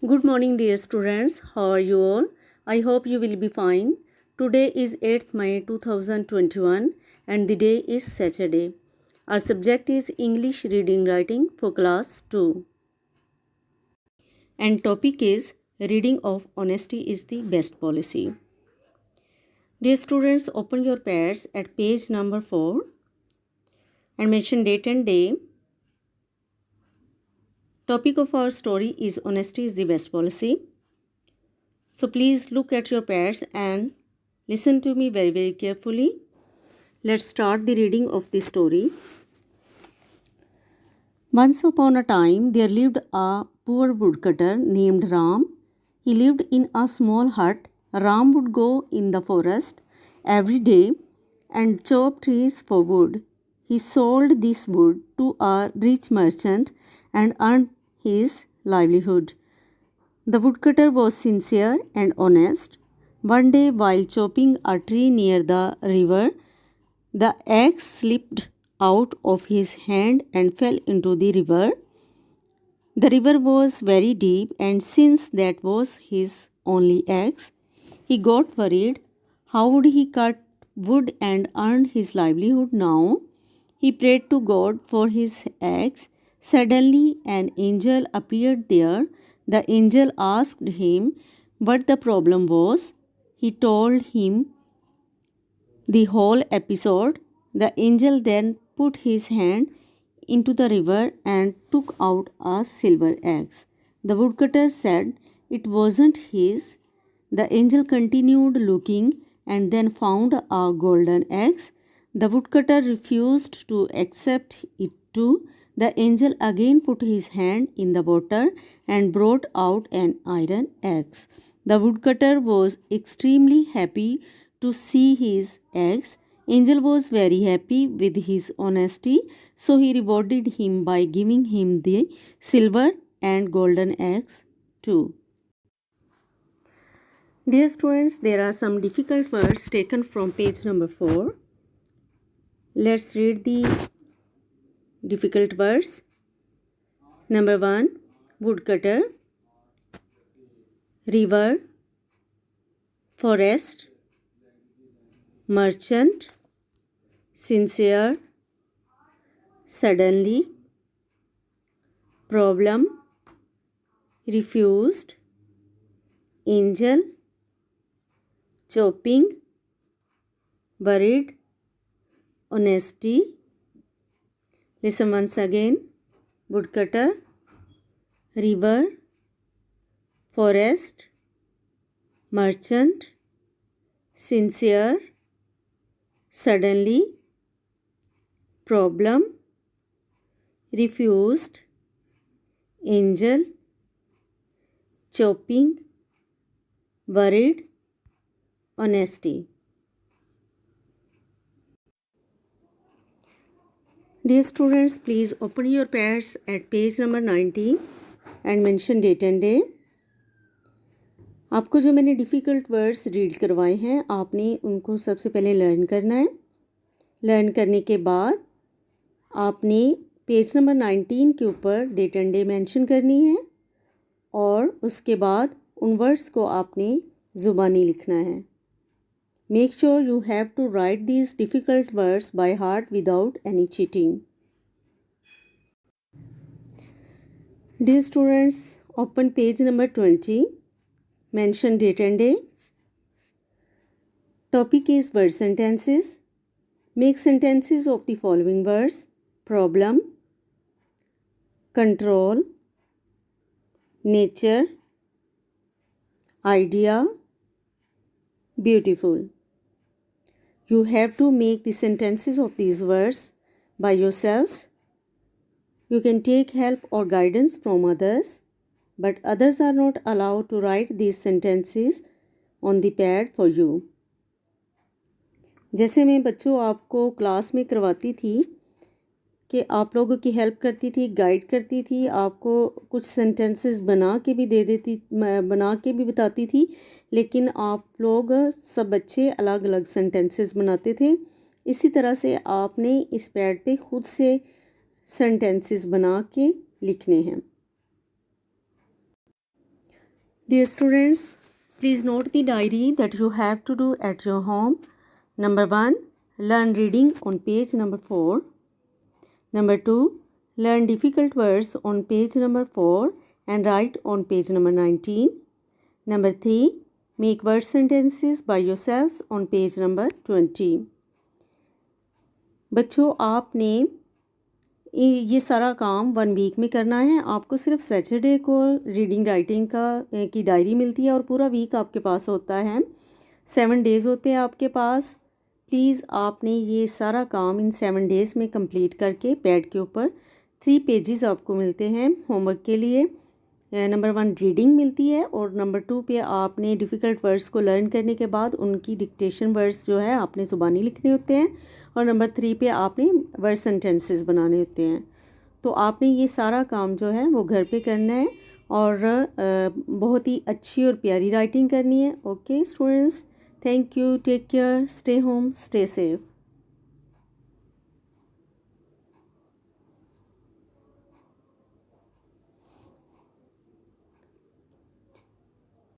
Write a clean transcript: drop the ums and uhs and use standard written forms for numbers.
Good morning, dear students. How are you all? I hope you will be fine. Today is 8th May 2021 and the day is Saturday. Our subject is English Reading Writing for class 2. And topic is Reading of Honesty is the Best Policy. Dear students, open your pads at page number 4 and mention date and day. Topic of our story is Honesty is the Best Policy. So please look at your pads and listen to me very carefully. Let's start the reading of the story. Once upon a time, there lived a poor woodcutter named Ram. He lived in a small hut. Ram would go in the forest every day and chop trees for wood. He sold this wood to a rich merchant and earned his livelihood. The woodcutter was sincere and honest. One day, while chopping a tree near the river, the axe slipped out of his hand and fell into the river. The river was very deep, and since that was his only axe, he got worried. How would he cut wood and earn his livelihood now? He prayed to God for his axe. Suddenly, an angel appeared there. The angel asked him what the problem was. He told him the whole episode. The angel then put his hand into the river and took out a silver axe. The woodcutter said it wasn't his. The angel continued looking and then found a golden axe. The woodcutter refused to accept it too. The angel again put his hand in the water and brought out an iron axe. The woodcutter was extremely happy to see his axe. Angel was very happy with his honesty, so he rewarded him by giving him the silver and golden axe too. Dear students, there are some difficult words taken from page number 4. Let's read the difficult words. Number 1, woodcutter, river, forest, merchant, sincere, suddenly, problem, refused, angel, chopping, worried, honesty. Listen once again. Woodcutter, river, forest, merchant, sincere, suddenly, problem, refused, angel, chopping, worried, honesty. Dear students, please open your pads at page number 90 and mention date and day. आपको जो मैंने difficult words read करवाए हैं, आपने उनको सबसे पहले learn करना है. लर्न करने के बाद आपने पेज नंबर 19 के ऊपर डेट एंड डे मेंशन करनी है और उसके बाद उन वर्ड्स को आपने ज़ुबानी लिखना है. Make sure you have to write these difficult words by heart without any cheating. Dear students, open page number 20. Mention date and day. Topic is word sentences. Make sentences of the following words: problem, control, nature, idea, beautiful. You have to make the sentences of these words by yourselves. You can take help or guidance from others, but others are not allowed to write these sentences on the pad for you. जैसे मैं बच्चों आपको class में करवाती थी कि आप लोगों की हेल्प करती थी, गाइड करती थी, आपको कुछ सेंटेंसेस बना के भी बताती थी, लेकिन आप लोग सब बच्चे अलग अलग सेंटेंसेस बनाते थे. इसी तरह से आपने इस पैड पे खुद से सेंटेंसेस बना के लिखने हैं. Dear students, please note the diary that you have to do at your home. Number 1, learn reading on page number 4. Number 2, learn difficult words on page number 4 and write on page number 19. Number 3, make word sentences by yourselves on page number 20. बच्चों, आपने ये सारा काम 1 week में करना है। आपको सिर्फ सैटरडे को रीडिंग राइटिंग की डायरी मिलती है और पूरा वीक आपके पास होता है। 7 डेज़ होते हैं आपके पास। प्लीज़ आपने ये सारा काम इन 7 डेज़ में कंप्लीट करके पैड के ऊपर 3 पेजेस आपको मिलते हैं होमवर्क के लिए। नंबर 1 रीडिंग मिलती है और नंबर 2 पे आपने डिफ़िकल्ट वर्ड्स को लर्न करने के बाद उनकी डिक्टेशन वर्ड्स जो है आपने ज़ुबानी लिखने होते हैं और नंबर 3 पे आपने वर्ड सेंटेंसेस बनाने होते हैं। तो आपने ये सारा काम जो है वो घर पे करना है और बहुत ही अच्छी और प्यारी राइटिंग करनी है। Okay students, thank you, take care, stay home, stay safe.